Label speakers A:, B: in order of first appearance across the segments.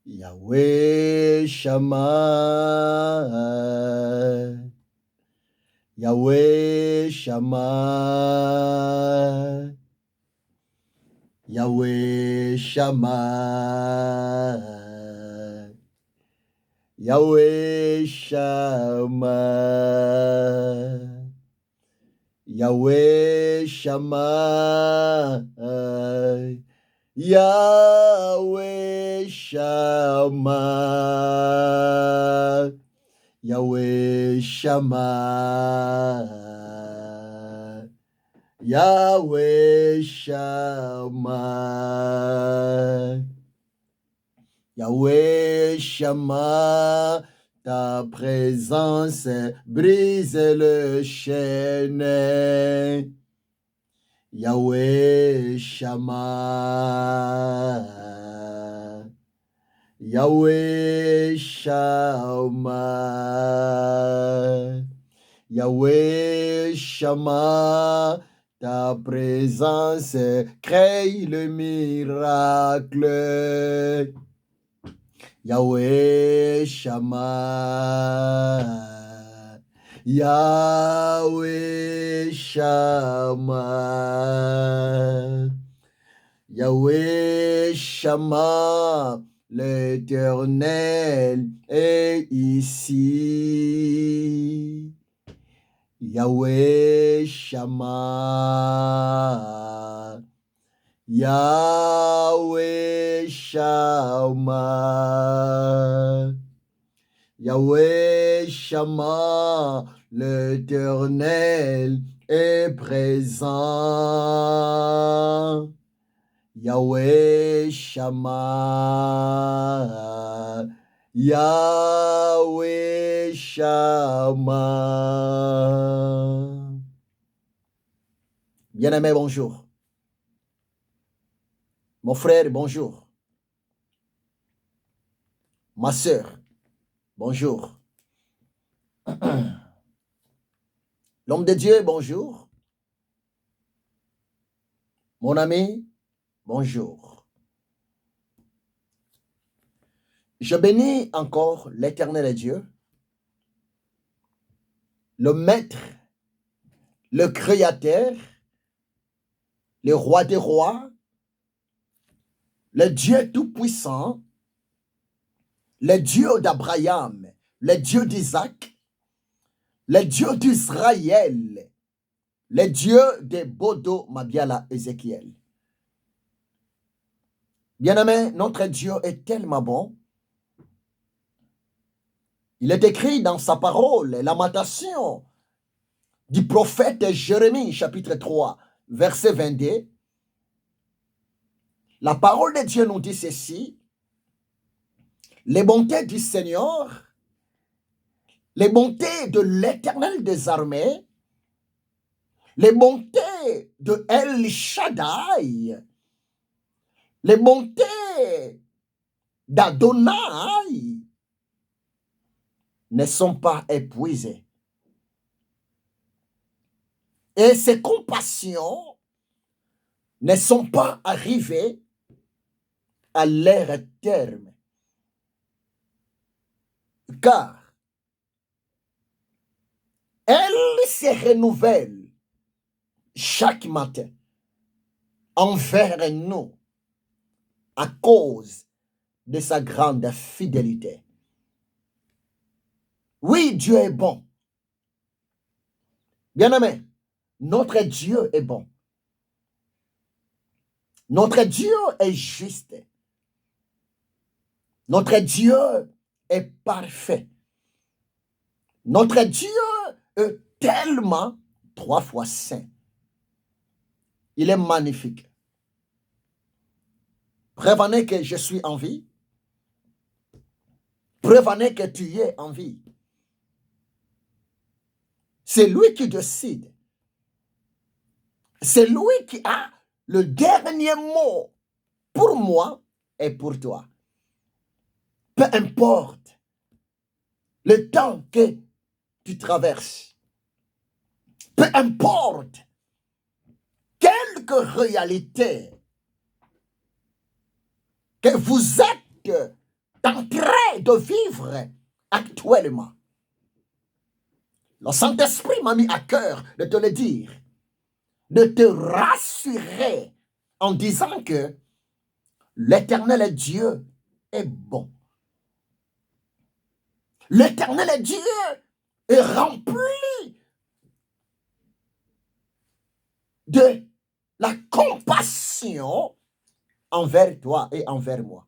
A: Yahweh Shammah, Yahweh Shammah, Yahweh Shammah, Yahweh Shammah, Yahweh Shammah, Yahweh Shammah, Yahweh Shammah, Yahweh Shammah, Yahweh Shammah, ta présence brise le chêne. Yahweh Shammah, Yahweh Shammah, Yahweh Shammah, ta présence crée le miracle. Yahweh Shammah, Yahweh Shammah, Yahweh Shammah, l'Éternel est ici. Yahweh Shammah, Yahweh Shammah, Yahweh Shammah, l'Éternel est présent. Yahweh Shammah, Yahweh Shammah. Bien-aimé, bonjour. Mon frère, bonjour. Ma sœur, bonjour. L'homme de Dieu, bonjour. Mon ami, bonjour. Je bénis encore l'Éternel Dieu, le Maître, le Créateur, le Roi des rois, le Dieu tout-puissant, le Dieu d'Abraham, le Dieu d'Isaac, le Dieu d'Israël, le Dieu de Bodo, Mabiala, Ézéchiel. Bien-aimé, notre Dieu est tellement bon. Il est écrit dans sa parole, Lamentation du prophète Jérémie, chapitre 3, verset 22. La parole de Dieu nous dit ceci: les bontés du Seigneur, les bontés de l'Éternel des armées, les bontés de El Shaddai, les bontés d'Adonai ne sont pas épuisées. Et ses compassions ne sont pas arrivées à leur terme. Car elles se renouvellent chaque matin envers nous à cause de sa grande fidélité. Oui, Dieu est bon. Bien-aimé, notre Dieu est bon. Notre Dieu est juste. Notre Dieu est parfait. Notre Dieu est tellement 3 fois saint. Il est magnifique. Prévenez que je suis en vie. Prévenez que tu es en vie. C'est lui qui décide. C'est lui qui a le dernier mot pour moi et pour toi. Peu importe le temps que tu traverses, peu importe quelque réalité que vous êtes de vivre actuellement. Le Saint-Esprit m'a mis à cœur de te le dire, de te rassurer en disant que l'Éternel Dieu est bon. L'Éternel Dieu est rempli de la compassion envers toi et envers moi.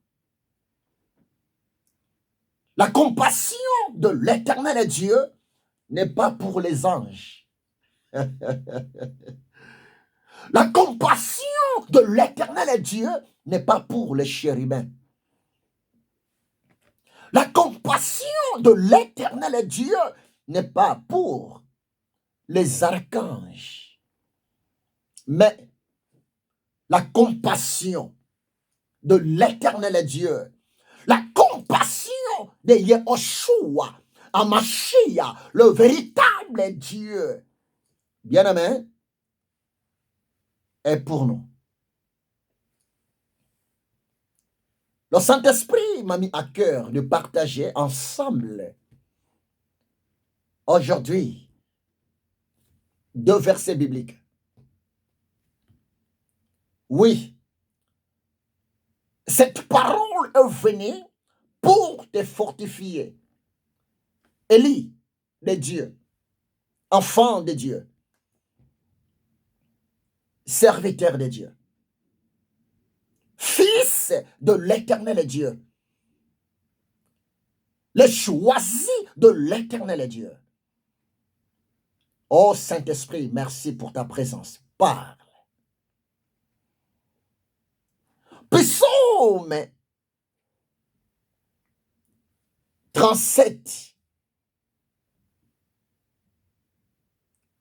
A: La compassion de l'Éternel Dieu n'est pas pour les anges. La compassion de l'Éternel Dieu n'est pas pour les chérubins. La compassion de l'Éternel Dieu n'est pas pour les archanges. Mais la compassion de l'Éternel Dieu, la compassion de Yehoshua, Amashia, le véritable Dieu, bien-aimé, est pour nous. Le Saint-Esprit m'a mis à cœur de partager ensemble aujourd'hui 2 versets bibliques. Oui, cette parole est venue pour te fortifier. Élie de Dieu, enfant de Dieu, serviteur de Dieu, fils de l'Éternel Dieu, le choisi de l'Éternel Dieu. Oh Saint-Esprit, merci pour ta présence. Parle. Psaume 37,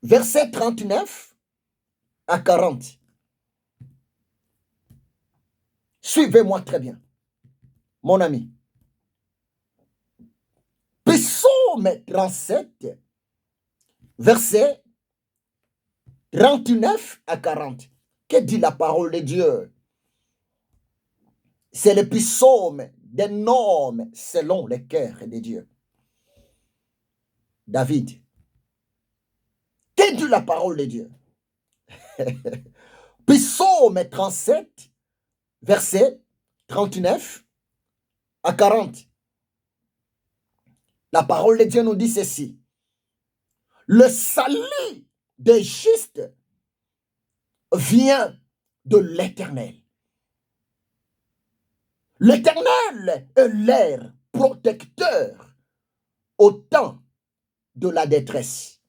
A: verset 39 à 40. Suivez-moi très bien, mon ami. Psaume 37, verset 39 à 40. Que dit la parole de Dieu? C'est le psaume d'un homme selon le cœur de Dieu. David. Que dit la parole de Dieu? Psaume 37, verset 39 à 40. La parole de Dieu nous dit ceci. Le salut des justes vient de l'Éternel. L'Éternel est leur protecteur au temps de la détresse.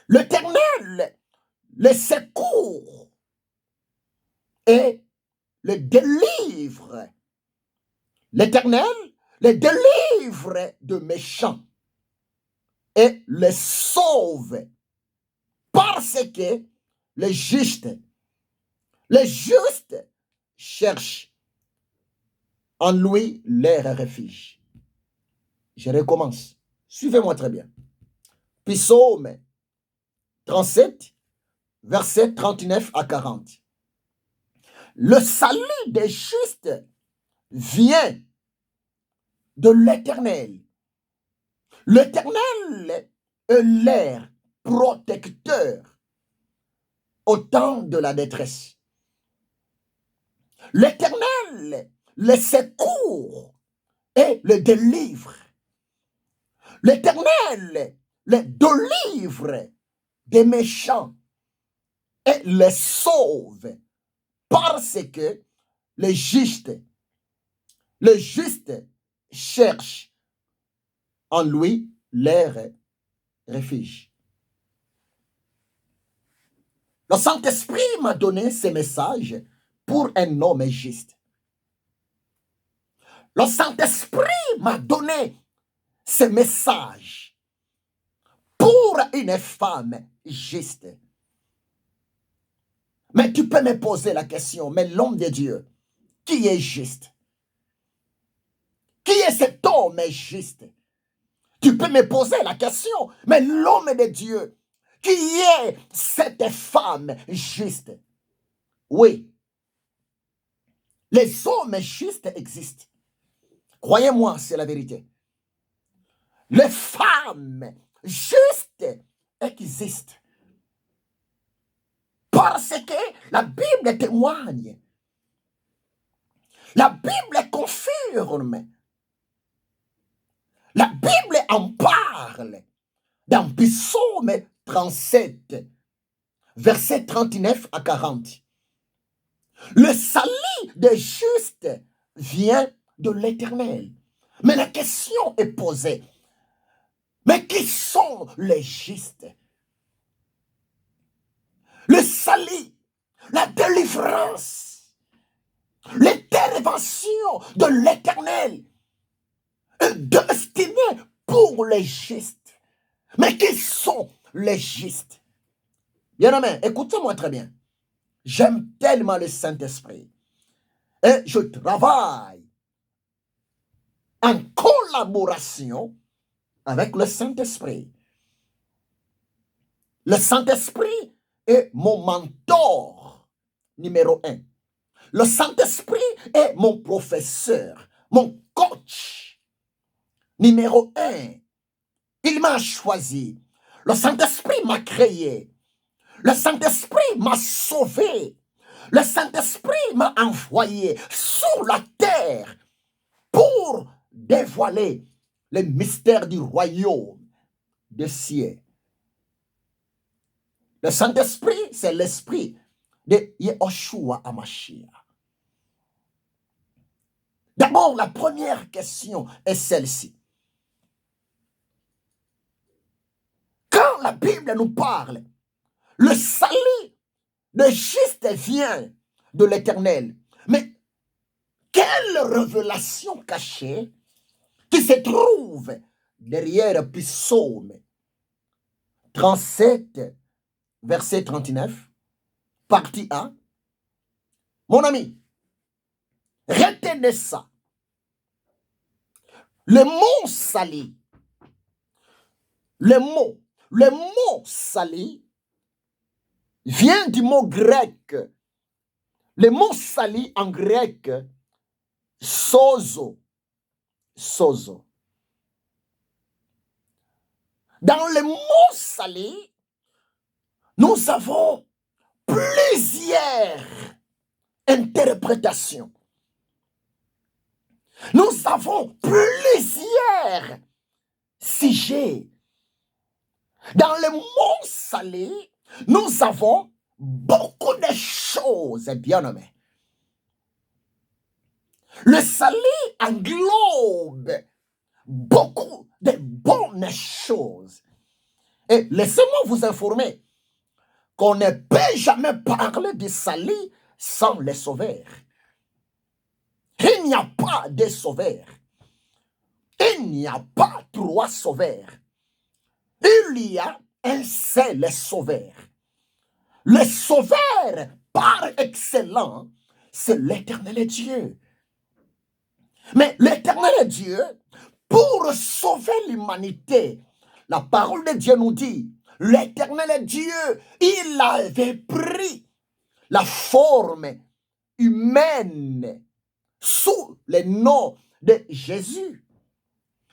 A: L'Éternel les secourt et les délivre. L'Éternel les délivre de méchants et les sauve parce que les justes cherchent en lui leur refuge. Je recommence. Suivez-moi très bien. Psaume 37, verset 39 à 40. Le salut des justes vient de l'Éternel. L'Éternel est leur protecteur au temps de la détresse. L'Éternel les secourt et les délivre. L'Éternel les délivre des méchants et les sauve parce que les justes cherchent en lui leur refuge. Le Saint-Esprit m'a donné ce message pour un homme juste. Le Saint-Esprit m'a donné ce message pour une femme juste. Mais tu peux me poser la question, mais l'homme de Dieu, qui est juste? Qui est cet homme juste? Tu peux me poser la question, mais l'homme de Dieu, qui est cette femme juste? Oui, les hommes justes existent. Croyez-moi, c'est la vérité. Les femmes justes existent. Parce que la Bible témoigne. La Bible confirme. La Bible en parle. Dans Psaume 37, versets 39 à 40. Le salut des justes vient de l'Éternel. Mais la question est posée. Mais qui sont les justes? Le salut, la délivrance, l'intervention de l'Éternel est destinée pour les justes. Mais qui sont les justes? Bien-aimé, écoutez-moi très bien. J'aime tellement le Saint-Esprit. Et je travaille en collaboration avec le Saint-Esprit. Le Saint-Esprit est mon mentor numéro 1. Le Saint-Esprit est mon professeur, mon coach numéro 1. Il m'a choisi. Le Saint-Esprit m'a créé. Le Saint-Esprit m'a sauvé. Le Saint-Esprit m'a envoyé sur la terre pour dévoiler les mystères du royaume des cieux. Le Saint-Esprit, c'est l'esprit de Yehoshua HaMashiach. D'abord, la première question est celle-ci. Quand la Bible nous parle, le salut de juste vient de l'Éternel. Mais quelle révélation cachée qui se trouve derrière Psaume 37, verset 39, partie 1. Mon ami, retenez ça. Le mot salut, le mot salut vient du mot grec. Le mot salut en grec, sozo. Sozo. Dans le mot salut, nous avons plusieurs interprétations. Nous avons plusieurs sujets. Dans le mot salut, nous avons beaucoup de choses, bien nommées. Le salut englobe beaucoup de bonnes choses. Et laissez-moi vous informer qu'on ne peut jamais parler du salut sans les sauveurs. Il n'y a pas de sauveurs. Il n'y a pas trois sauveurs. Il y a un seul sauveur. Le sauveur par excellence, c'est l'Éternel Dieu. Mais l'Éternel Dieu, pour sauver l'humanité, la parole de Dieu nous dit, l'Éternel Dieu, il avait pris la forme humaine sous le nom de Jésus.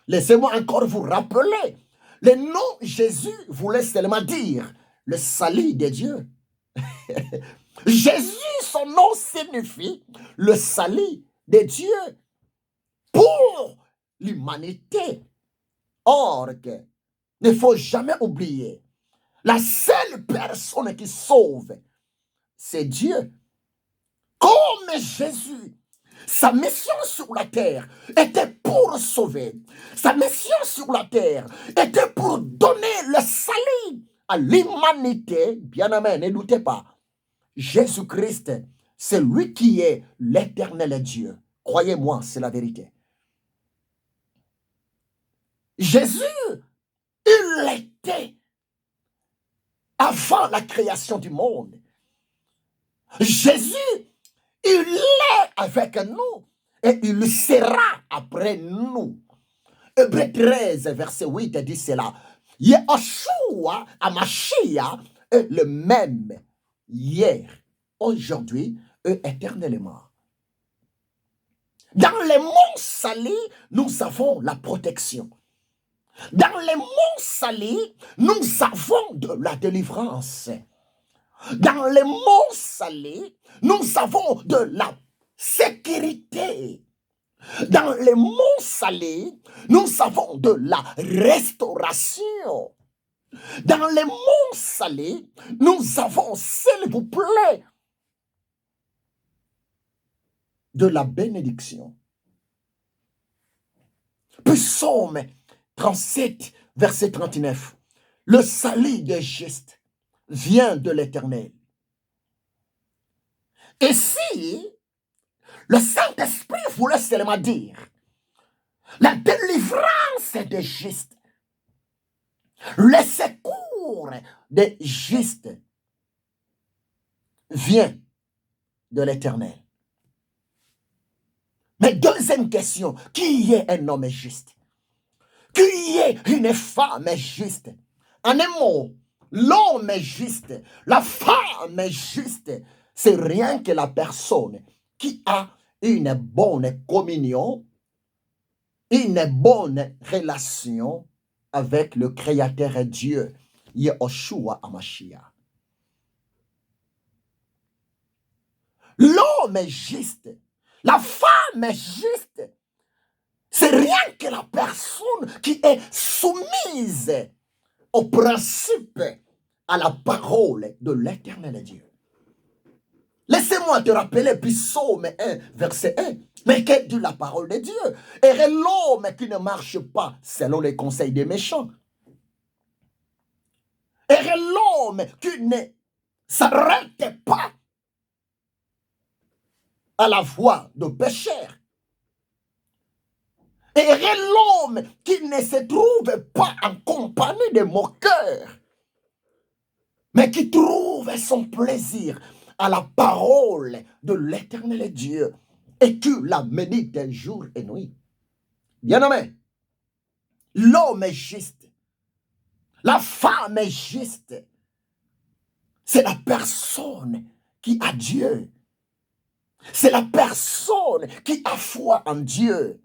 A: Laissez-moi encore vous rappeler, le nom Jésus voulait seulement dire le salut de Dieu. Jésus, son nom signifie le salut de Dieu pour l'humanité. Or, il ne faut jamais oublier, la seule personne qui sauve, c'est Dieu. Comme Jésus, sa mission sur la terre était pour sauver. Sa mission sur la terre était pour donner le salut à l'humanité. Bien-aimé, ne doutez pas. Jésus-Christ, c'est lui qui est l'Éternel Dieu. Croyez-moi, c'est la vérité. Jésus, il était avant la création du monde. Jésus, il est avec nous et il sera après nous. Hébreux 13, verset 8 dit cela. Yehoshua HaMashiach est le même hier, aujourd'hui et éternellement. Dans les monts salés, nous avons la protection. Dans les monts salés, nous avons de la délivrance. Dans les monts salés, nous avons de la sécurité. Dans les monts salés, nous avons de la restauration. Dans les monts salés, nous avons, s'il vous plaît, de la bénédiction. Psaume 37, verset 39. Le salut des justes vient de l'Éternel. Et si le Saint-Esprit voulait seulement dire la délivrance des justes, le secours des justes vient de l'Éternel. Mais deuxième question, qui est un homme juste? Qui est une femme juste? En un mot, l'homme est juste, la femme est juste. C'est rien que la personne qui a une bonne communion, une bonne relation avec le Créateur et Dieu, Yehoshua HaMashiach. L'homme est juste, la femme est juste. C'est rien que la personne qui est soumise au principe, à la parole de l'Éternel Dieu. Laissez-moi te rappeler Psaume 1, verset 1. Mais qu'est dit la parole de Dieu? Et l'homme qui ne marche pas selon les conseils des méchants. Et l'homme qui ne s'arrête pas à la voie de pécheurs. Et l'homme qui ne se trouve pas en compagnie de moqueurs, mais qui trouve son plaisir à la parole de l'Éternel Dieu et qui la médite jour et nuit. Bien-aimé, l'homme est juste, la femme est juste. C'est la personne qui a Dieu. C'est la personne qui a foi en Dieu.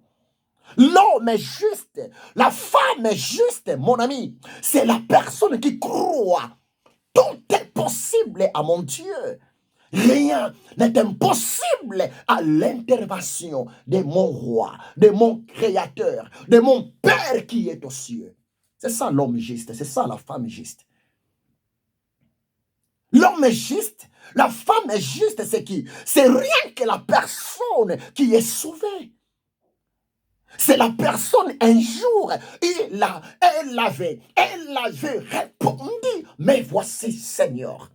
A: L'homme est juste, la femme est juste, mon ami. C'est la personne qui croit. Tout est possible à mon Dieu. Rien n'est impossible à l'intervention de mon roi, de mon créateur, de mon Père qui est aux cieux. C'est ça l'homme juste, c'est ça la femme juste. L'homme est juste, la femme est juste, c'est qui? C'est rien que la personne qui est sauvée. C'est la personne, un jour, elle avait répondu, mais voici Seigneur,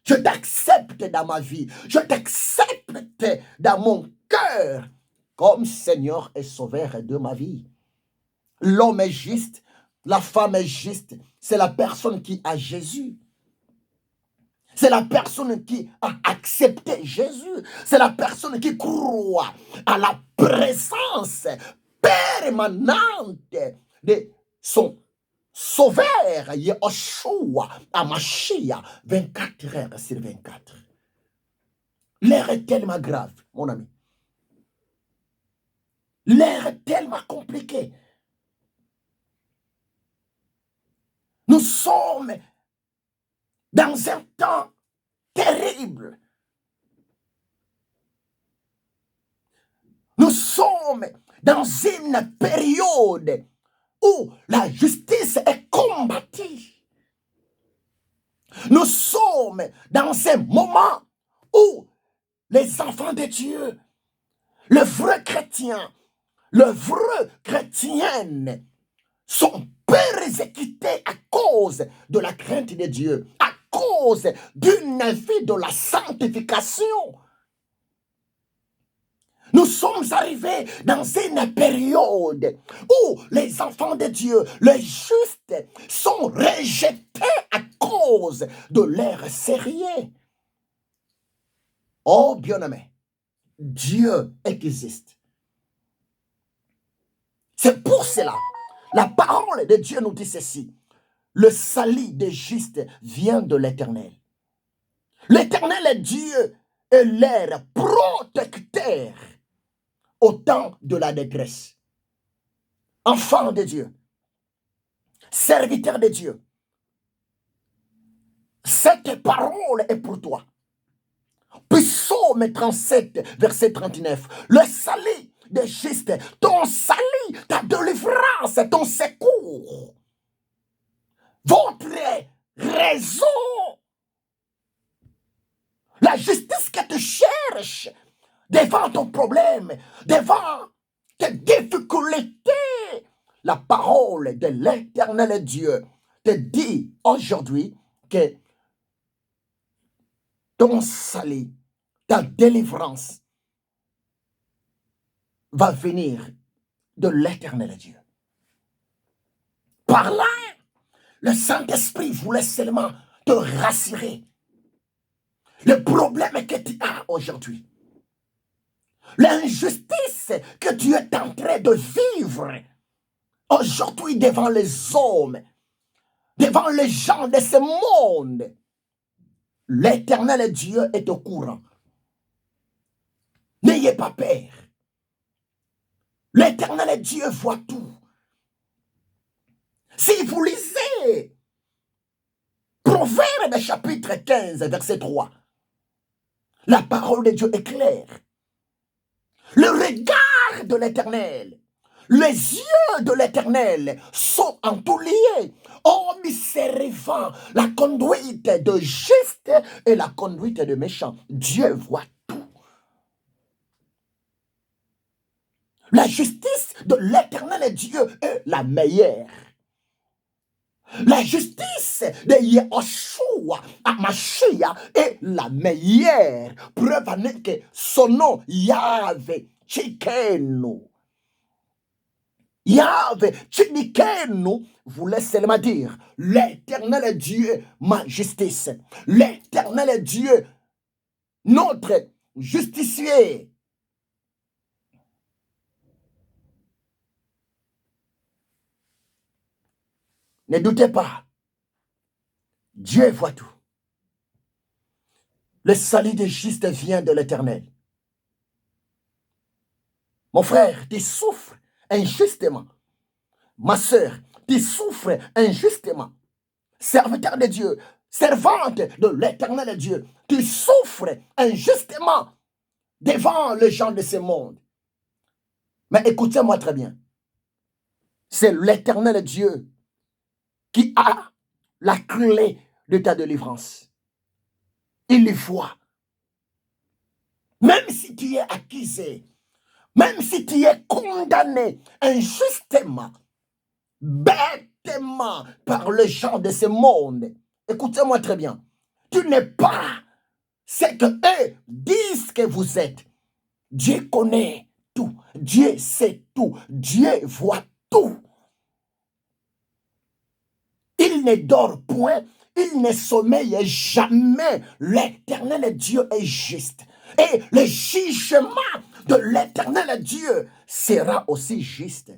A: je t'accepte dans ma vie, je t'accepte dans mon cœur, comme Seigneur et Sauveur de ma vie. L'homme est juste, la femme est juste, c'est la personne qui a Jésus. C'est la personne qui a accepté Jésus. C'est la personne qui croit à la présence permanente de son Sauveur, Yehoshua HaMashiach, 24 heures sur 24. L'air est tellement grave, mon ami. L'air est tellement compliqué. Nous sommes dans un temps terrible. Nous sommes dans une période où la justice est combattue. Nous sommes dans un moment où les enfants de Dieu, le vrai chrétien, le vrai chrétienne sont persécutés à cause de la crainte de Dieu, à cause d'une vie de la sanctification. Nous sommes arrivés dans une période où les enfants de Dieu, les justes, sont rejetés à cause de leur sérieux. Oh bien-aimé, Dieu existe. C'est pour cela, la parole de Dieu nous dit ceci. Le salut des justes vient de l'Éternel. L'Éternel est Dieu et leur protecteur. au temps de la détresse. Enfant de Dieu, serviteur de Dieu, cette parole est pour toi. Psaume 37, verset 39. Le salut des justes, ton salut, ta délivrance, ton secours, votre raison, la justice que tu cherches devant ton problème, devant tes difficultés. La parole de l'Éternel Dieu te dit aujourd'hui que ton salut, ta délivrance va venir de l'Éternel Dieu. Par là, le Saint-Esprit voulait seulement te rassurer. Le problème que tu as aujourd'hui, l'injustice que tu es en train de vivre aujourd'hui devant les hommes, devant les gens de ce monde, l'Éternel Dieu est au courant. N'ayez pas peur. L'Éternel Dieu voit tout. Si vous lisez Proverbe chapitre 15, verset 3, la parole de Dieu est claire. Le regard de l'Éternel, les yeux de l'Éternel sont en tout liés, observant la conduite de juste et la conduite de méchant. Dieu voit tout. La justice de l'Éternel Dieu est la meilleure. La justice de Yehoshua Mashiach est la meilleure. Preuve en est que son nom, Yahvé Tsidkenu. Yahvé Tsidkenu voulait seulement dire l'Éternel Dieu, ma justice. L'Éternel Dieu, notre justicier. Ne doutez pas, Dieu voit tout. Le salut des justes vient de l'Éternel. Mon frère, tu souffres injustement. Ma soeur, tu souffres injustement. Serviteur de Dieu, servante de l'Éternel Dieu, tu souffres injustement devant les gens de ce monde. Mais écoutez-moi très bien. C'est l'Éternel Dieu qui a la clé de ta délivrance. Il le voit. Même si tu es accusé, même si tu es condamné injustement, bêtement par les gens de ce monde, écoutez-moi très bien, tu n'es pas ce que eux disent que vous êtes. Dieu connaît tout, Dieu sait tout, Dieu voit tout. Il ne dort point, il ne sommeille jamais. L'Éternel Dieu est juste. Et le jugement de l'Éternel Dieu sera aussi juste.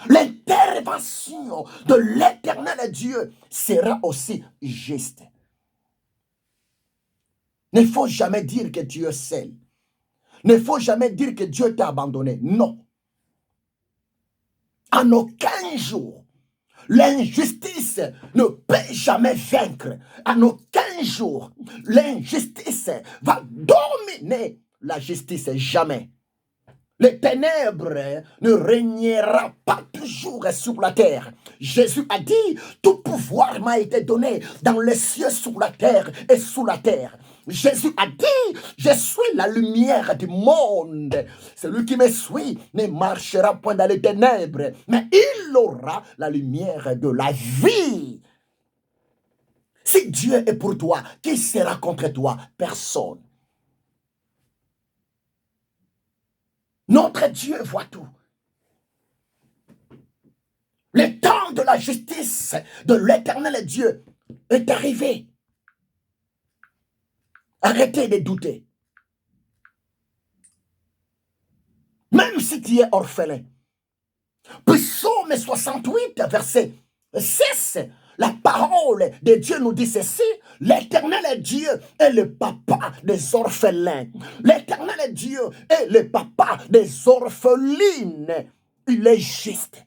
A: L'intervention de l'Éternel Dieu sera aussi juste. Il ne faut jamais dire que Dieu est seul. Il ne faut jamais dire que Dieu t'a abandonné. Non. En aucun jour, l'injustice ne peut jamais vaincre. En aucun jour, l'injustice va dominer la justice. Jamais. Les ténèbres ne régnera pas toujours sur la terre. Jésus a dit, tout pouvoir m'a été donné dans les cieux, sur la terre et sous la terre. Jésus a dit, je suis la lumière du monde. Celui qui me suit ne marchera point dans les ténèbres, mais il aura la lumière de la vie. Si Dieu est pour toi, qui sera contre toi? Personne. Notre Dieu voit tout. Le temps de la justice de l'Éternel Dieu est arrivé. Arrêtez de douter. Même si tu es orphelin. Psaume 68, verset 6 la parole de Dieu nous dit ceci, l'Éternel Dieu est le papa des orphelins. L'Éternel Dieu est le papa des orphelines. Il est juste.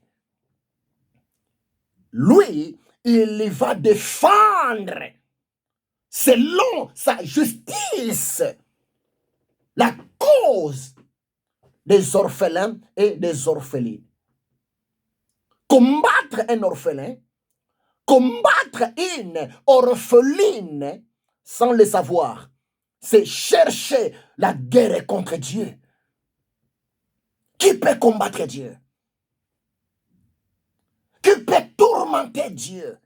A: Lui, il va défendre selon sa justice la cause des orphelins et des orphelines. Combattre un orphelin, combattre une orpheline sans le savoir, c'est chercher la guerre contre Dieu. Qui peut combattre Dieu? Qui peut tourmenter Dieu?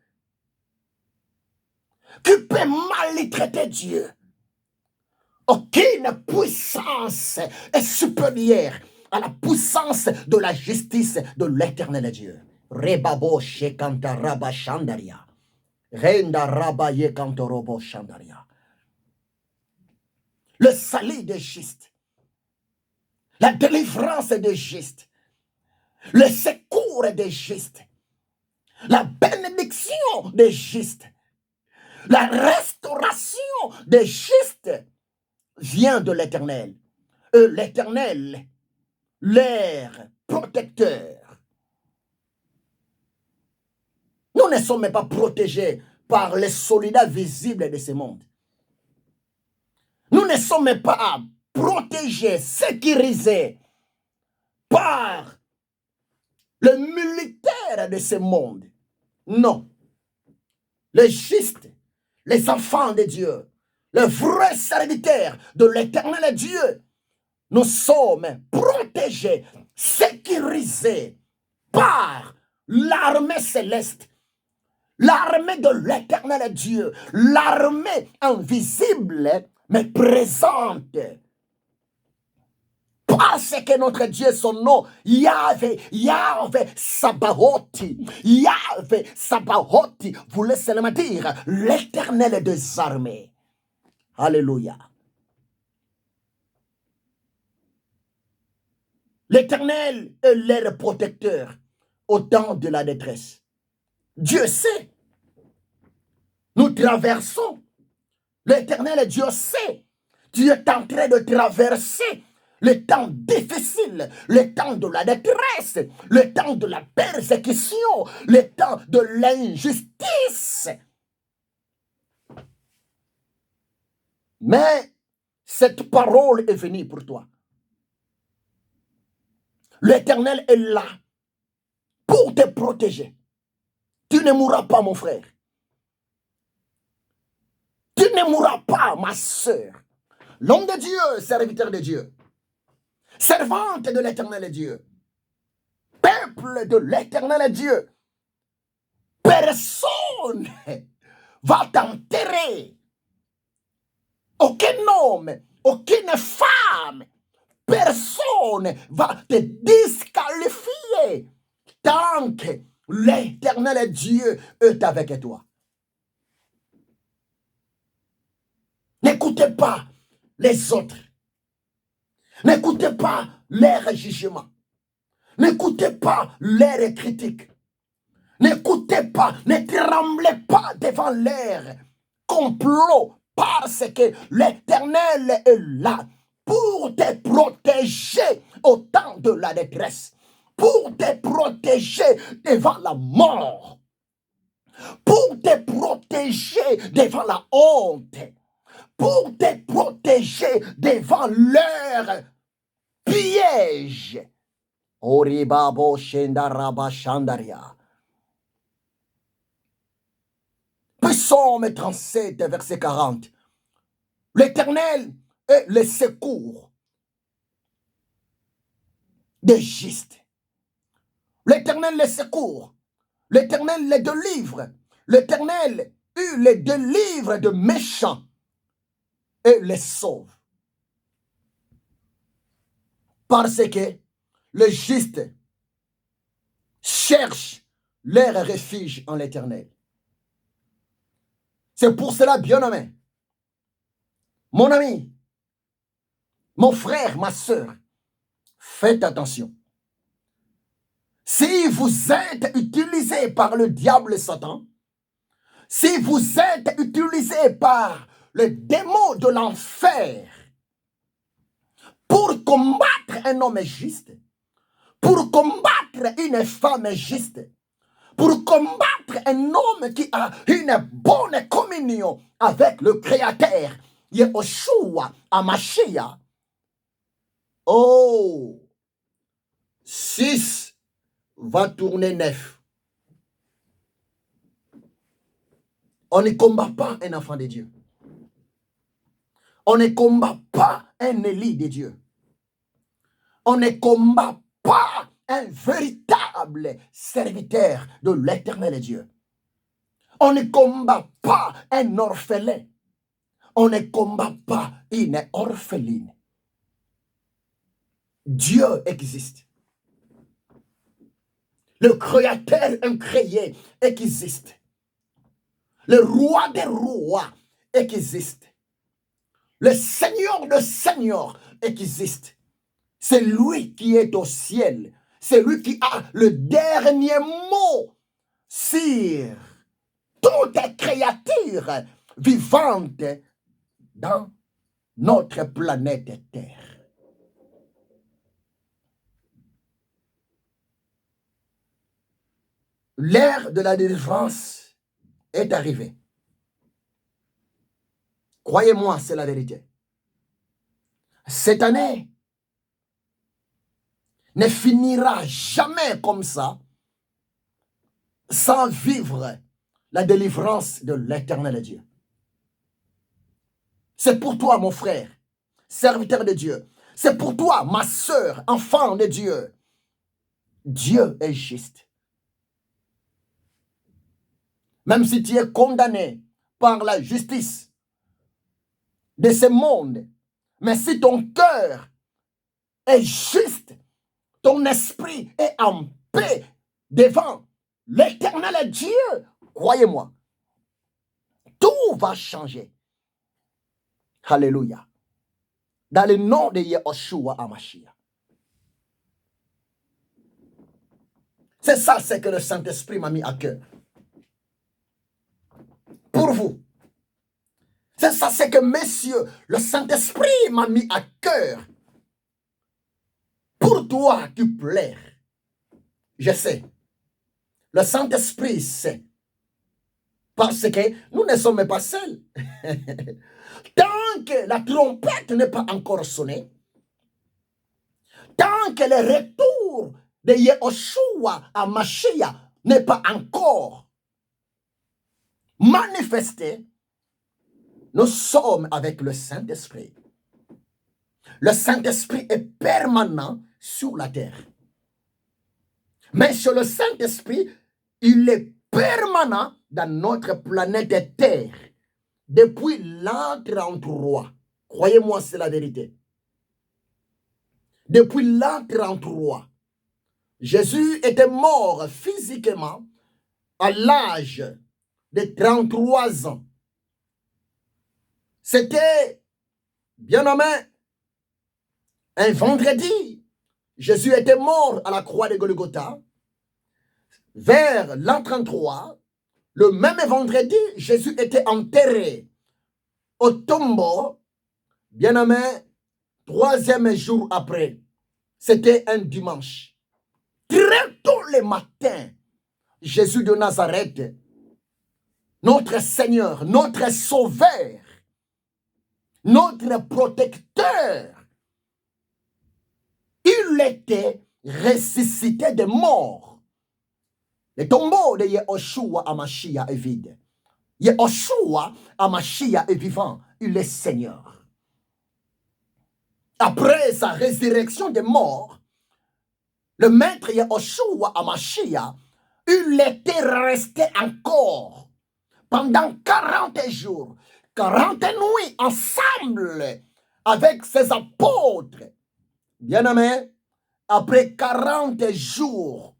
A: Qui peut maltraiter Dieu? Aucune puissance est supérieure à la puissance de la justice de l'Éternel Dieu. Rebabo shekanta raba shandaria. Renda raba yekantorobo shandaria. Le salut des justes. La délivrance des justes. Le secours des justes. La bénédiction des justes. La restauration des justes vient de l'Éternel. L'Éternel, leur protecteur. Nous ne sommes pas protégés par les soldats visibles de ce monde. Nous ne sommes pas protégés, sécurisés par les militaires de ce monde. Non. Les justes, les enfants de Dieu, les vrais serviteurs de l'Éternel Dieu, nous sommes protégés, sécurisés par l'armée céleste, l'armée de l'Éternel Dieu, l'armée invisible mais présente. Parce que notre Dieu, son nom, Yahvé Sabaoth, Yahvé Sabaoth, voulait seulement dire l'Éternel des armées. Alléluia. L'Éternel est leur protecteur au temps de la détresse. Dieu sait. Nous traversons. L'Éternel Dieu sait. Tu es en train de traverser le temps difficile, le temps de la détresse, le temps de la persécution, le temps de l'injustice. Mais cette parole est venue pour toi. L'Éternel est là pour te protéger. Tu ne mourras pas, mon frère. Tu ne mourras pas, ma soeur. L'homme de Dieu, serviteur de Dieu. Servante de l'Éternel Dieu. Peuple de l'Éternel Dieu. Personne va t'enterrer. Aucun homme, aucune femme, personne va te disqualifier tant que l'Éternel Dieu est avec toi. N'écoutez pas les autres. N'écoutez pas leurs jugements. N'écoutez pas leurs critiques. N'écoutez pas, ne tremblez pas devant leurs complots parce que l'Éternel est là pour te protéger au temps de la détresse, pour te protéger devant la mort, pour te protéger devant la honte, pour te protéger devant leur piège. Oribabo Shendaraba Shandaria. Psaume 37, verset 40. L'Éternel est le secours des justes. L'Éternel les secours. L'Éternel les délivre. L'Éternel les délivre de méchants et les sauve. Parce que les justes cherchent leur refuge en l'Éternel. C'est pour cela, bien-aimé, mon ami, mon frère, ma soeur, faites attention. Si vous êtes utilisé par le diable Satan, Si vous êtes utilisé par le démon de l'enfer pour combattre un homme juste, pour combattre une femme juste, pour combattre un homme qui a une bonne communion avec le Créateur, Yehoshua Hamashiach, oh, 6 va tourner 9. On ne combat pas un enfant de Dieu. On ne combat pas un Élie de Dieu. On ne combat pas un véritable serviteur de l'Éternel Dieu. On ne combat pas un orphelin. On ne combat pas une orpheline. Dieu existe. Le Créateur incréé existe. Le roi des rois existe. Le Seigneur des seigneurs existe. C'est lui qui est au ciel. C'est lui qui a le dernier mot sur toute créature vivante dans notre planète Terre. L'ère de la délivrance est arrivée. Croyez-moi, c'est la vérité. Cette année ne finira jamais comme ça sans vivre la délivrance de l'Éternel Dieu. C'est pour toi, mon frère, serviteur de Dieu. C'est pour toi, ma sœur, enfant de Dieu. Dieu est juste. Même si tu es condamné par la justice de ce monde, mais si ton cœur est juste, ton esprit est en paix devant l'Éternel Dieu, croyez-moi, tout va changer. Alléluia. Dans le nom de Yehoshua Hamashiach. C'est ça, c'est que le Saint-Esprit m'a mis à cœur. Pour vous. C'est ça, c'est que, messieurs, le Saint-Esprit m'a mis à cœur. Pour toi, tu plaire. Je sais. Le Saint-Esprit sait. Parce que nous ne sommes pas seuls. Tant que la trompette n'est pas encore sonnée, tant que le retour de Yehoshua à Mashiach n'est pas encore manifesté, nous sommes avec le Saint-Esprit. Le Saint-Esprit est permanent sur la terre. Mais sur le Saint-Esprit, il est permanent dans notre planète Terre depuis l'an 33. Croyez-moi, c'est la vérité. Depuis l'an 33, Jésus était mort physiquement à l'âge de 33 ans. C'était, bien nommé, un vendredi. Jésus était mort à la croix de Golgotha. Vers l'an 33, le même vendredi, Jésus était enterré au tombeau, bien nommé, 3e jour après. C'était un dimanche. Très tôt le matin, Jésus de Nazareth, notre Seigneur, notre Sauveur, notre protecteur, il était ressuscité de mort. Le tombeau de Yehoshua Hamashiach est vide. Yehoshua Hamashiach est vivant. Il est Seigneur. Après sa résurrection de mort, le maître Yehoshua Hamashiach, il était resté encore pendant 40 jours, 40 nuits ensemble avec ses apôtres. Bien-aimé, après 40 jours,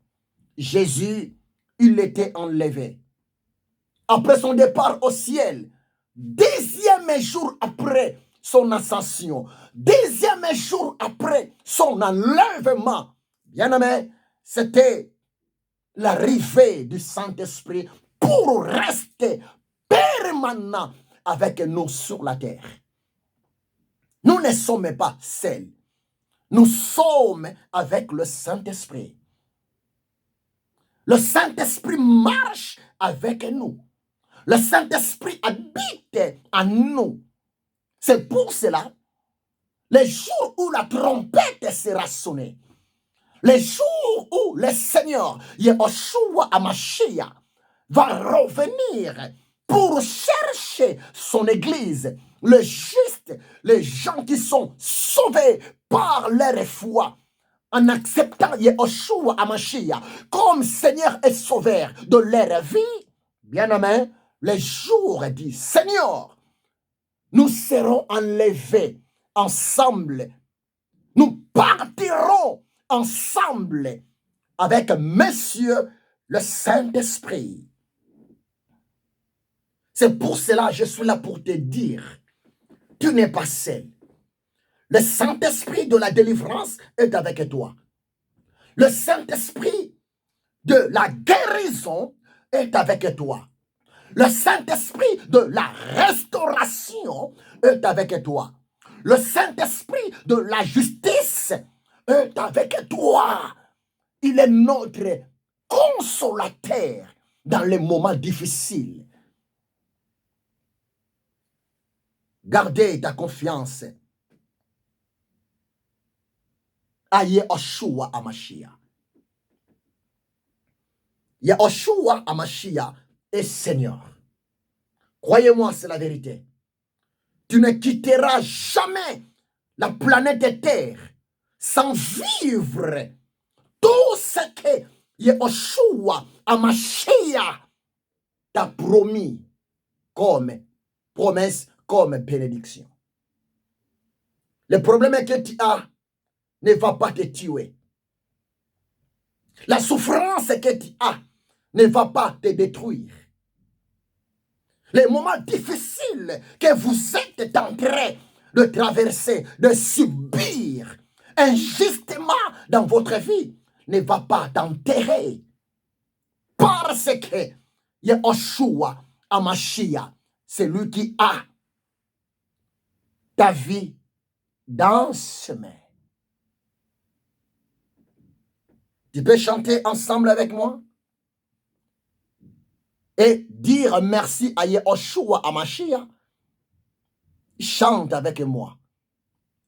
A: Jésus, il était enlevé. Après son départ au ciel, 10e jour après son ascension, 10e jour après son enlèvement, bien-aimé, c'était l'arrivée du Saint-Esprit pour rester permanent avec nous sur la terre. Nous ne sommes pas seuls. Nous sommes avec le Saint-Esprit. Le Saint-Esprit marche avec nous. Le Saint-Esprit habite en nous. C'est pour cela, les jours où la trompette sera sonnée, les jours où le Seigneur, Yahushua Hamashiach, va revenir pour chercher son église, le juste, les gens qui sont sauvés par leur foi, en acceptant Yahushua Hamashiach comme Seigneur et Sauveur de leur vie, bien-aimé, les jours du Seigneur, nous serons enlevés ensemble. Nous partirons ensemble avec Monsieur le Saint-Esprit. C'est pour cela que je suis là pour te dire, tu n'es pas seul. Le Saint-Esprit de la délivrance est avec toi. Le Saint-Esprit de la guérison est avec toi. Le Saint-Esprit de la restauration est avec toi. Le Saint-Esprit de la justice est avec toi. Il est notre consolateur dans les moments difficiles. Gardez ta confiance à Yahushua Hamashiach. Yahushua Hamashiach est Seigneur. Croyez-moi, c'est la vérité. Tu ne quitteras jamais la planète Terre sans vivre tout ce que Yahushua Hamashiach t'a promis comme promesse, comme bénédiction. Le problème que tu as ne va pas te tuer. La souffrance que tu as ne va pas te détruire. Les moments difficiles que vous êtes en train de traverser, de subir injustement dans votre vie, ne va pas t'enterrer. Parce que Yahushua Hamashiach, c'est lui qui a ta vie dans ses mains. Tu peux chanter ensemble avec moi et dire merci à Yahushua Hamashiach. Chante avec moi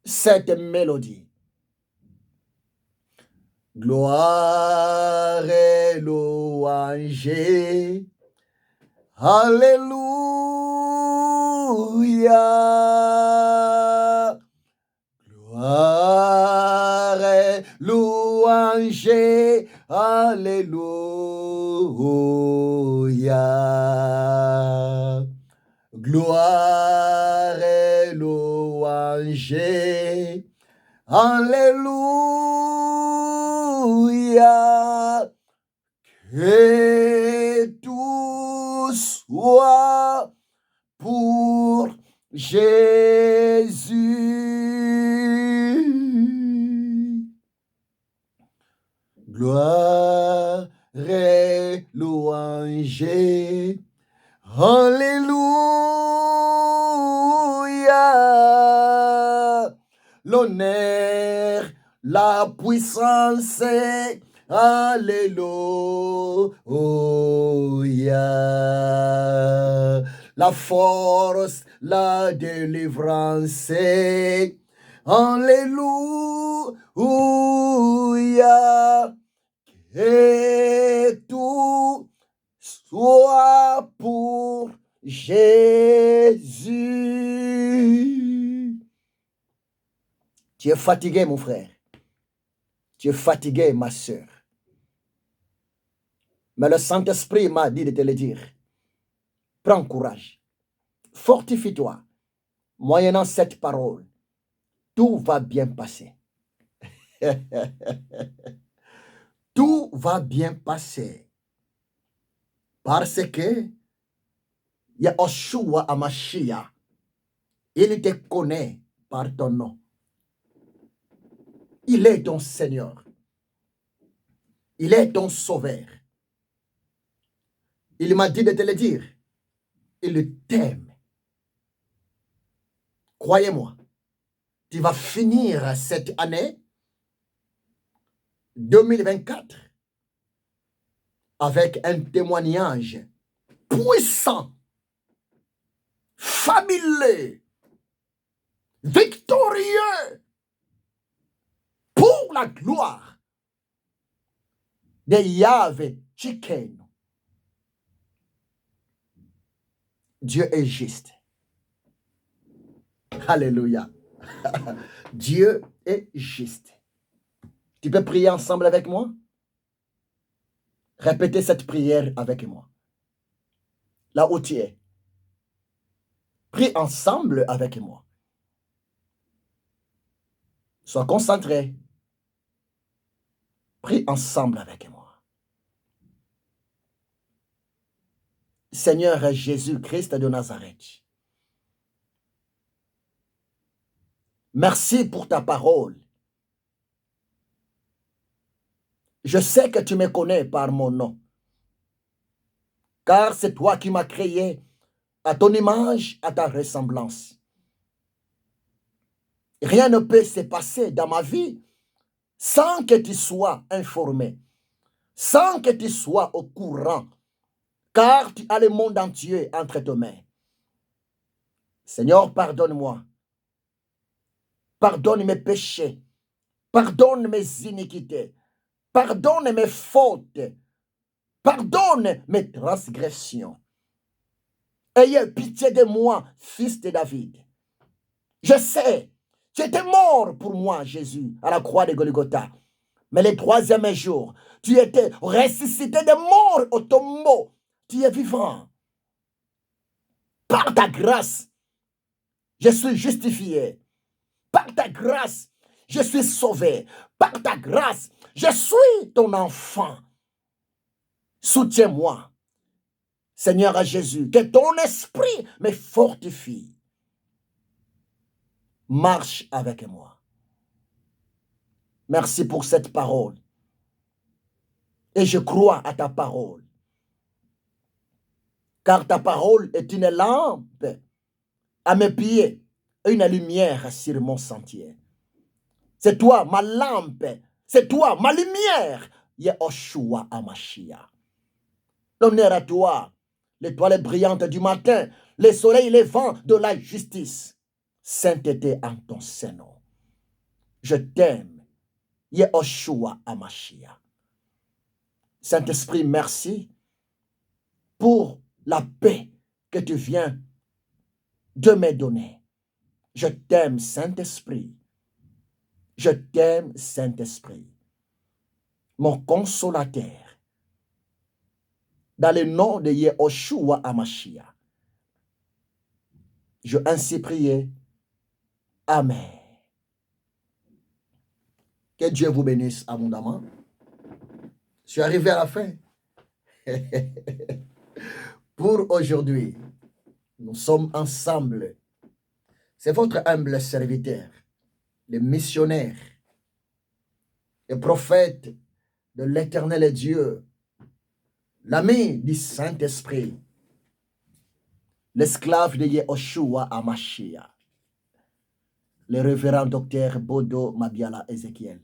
A: cette mélodie. Gloire et louange. Alléluia. Gloire et louange. Alléluia. Gloire et louange. Alléluia. Que tout soit pour Jésus. Gloire et louange. Alléluia. L'honneur, la puissance, alléluia. La force, la délivrance, alléluia. Et tout soit pour Jésus. Tu es fatigué, mon frère. Tu es fatigué, ma soeur. Mais le Saint-Esprit m'a dit de te le dire. Prends courage. Fortifie-toi. Moyennant cette parole, tout va bien passer. Tout va bien passer. Parce que Yahushua Hamashiach, il te connaît par ton nom. Il est ton Seigneur. Il est ton Sauveur. Il m'a dit de te le dire. Il t'aime. Croyez-moi, tu vas finir cette année 2024 avec un témoignage puissant, fabuleux, victorieux pour la gloire de Yahvé Tsidkenu. Dieu est juste. Alléluia. Dieu est juste. Tu peux prier ensemble avec moi? Répétez cette prière avec moi. Là où tu es. Prie ensemble avec moi. Sois concentré. Prie ensemble avec moi. Seigneur Jésus-Christ de Nazareth, merci pour ta parole. Je sais que tu me connais par mon nom, car c'est toi qui m'as créé à ton image, à ta ressemblance. Rien ne peut se passer dans ma vie sans que tu sois informé, sans que tu sois au courant, car tu as le monde entier entre tes mains. Seigneur, pardonne-moi. Pardonne mes péchés. Pardonne mes iniquités. Pardonne mes fautes. Pardonne mes transgressions. Ayez pitié de moi, fils de David. Je sais, tu étais mort pour moi, Jésus, à la croix de Golgotha. Mais le troisième jour, tu étais ressuscité de mort au tombeau. Tu es vivant. Par ta grâce, je suis justifié. Par ta grâce, je suis sauvé. Par ta grâce, je suis ton enfant. Soutiens-moi, Seigneur Jésus, que ton esprit me fortifie. Marche avec moi. Merci pour cette parole. Et je crois à ta parole. Car ta parole est une lampe à mes pieds et une lumière sur mon sentier. C'est toi ma lampe. C'est toi ma lumière. Yehoshua Hamashiach. L'honneur à toi, l'étoile brillante du matin, le soleil levant de la justice. Sainteté en ton Saint-Nom. Je t'aime, Yehoshua Hamashiach. Saint-Esprit, merci pour la paix que tu viens de me donner. Je t'aime, Saint-Esprit. Je t'aime, Saint-Esprit. Mon consolateur. Dans le nom de Yehoshua Hamashiach. Je ainsi prié. Amen. Que Dieu vous bénisse abondamment. Je suis arrivé à la fin. Pour aujourd'hui, nous sommes ensemble. C'est votre humble serviteur, le missionnaire, le prophète de l'Éternel Dieu, l'ami du Saint-Esprit, l'esclave de Yehoshua Hamashiach, le révérend docteur Bodo Mabiala Ézéchiel.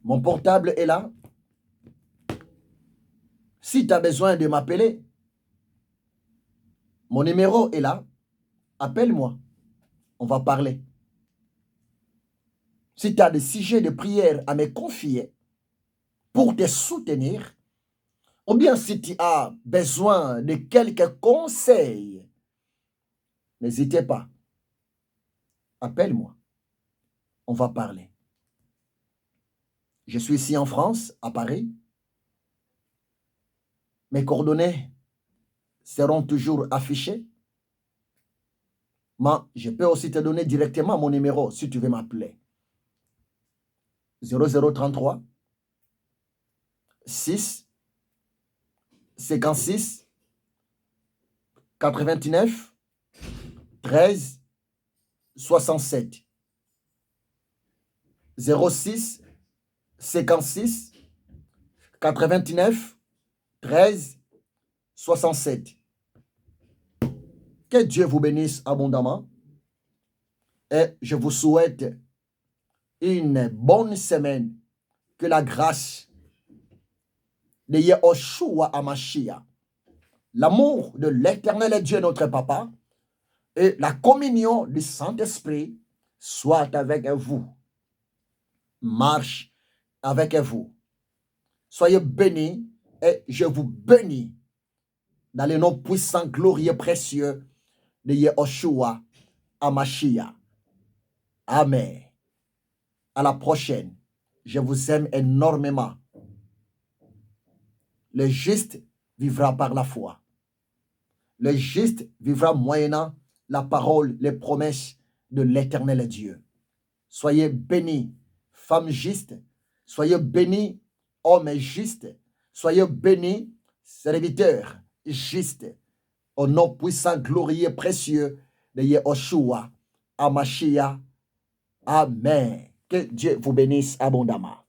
A: Mon portable est là. Si tu as besoin de m'appeler, mon numéro est là. Appelle-moi. On va parler. Si tu as des sujets de prière à me confier pour te soutenir, ou bien si tu as besoin de quelques conseils, n'hésitez pas. Appelle-moi. On va parler. Je suis ici en France, à Paris. Mes coordonnées seront toujours affichées. Mais je peux aussi te donner directement mon numéro si tu veux m'appeler. 0033 6 56 89 13 67. 06 56 89 13 67. Que Dieu vous bénisse abondamment et je vous souhaite une bonne semaine. Que la grâce de Yahushua Hamashiach, l'amour de l'Éternel Dieu notre Papa et la communion du Saint-Esprit soit avec vous. Marche avec vous. Soyez bénis et je vous bénis dans le nom puissant, glorieux, précieux de Yahushua Hamashiach. Amen. À la prochaine. Je vous aime énormément. Le juste vivra par la foi. Le juste vivra moyennant la parole, les promesses de l'Éternel Dieu. Soyez bénis, femmes justes. Soyez bénis, hommes justes. Soyez bénis, serviteurs justes. Au nom puissant, glorieux, précieux de Yahushua Hamashiach. Amen. Que Dieu vous bénisse abondamment.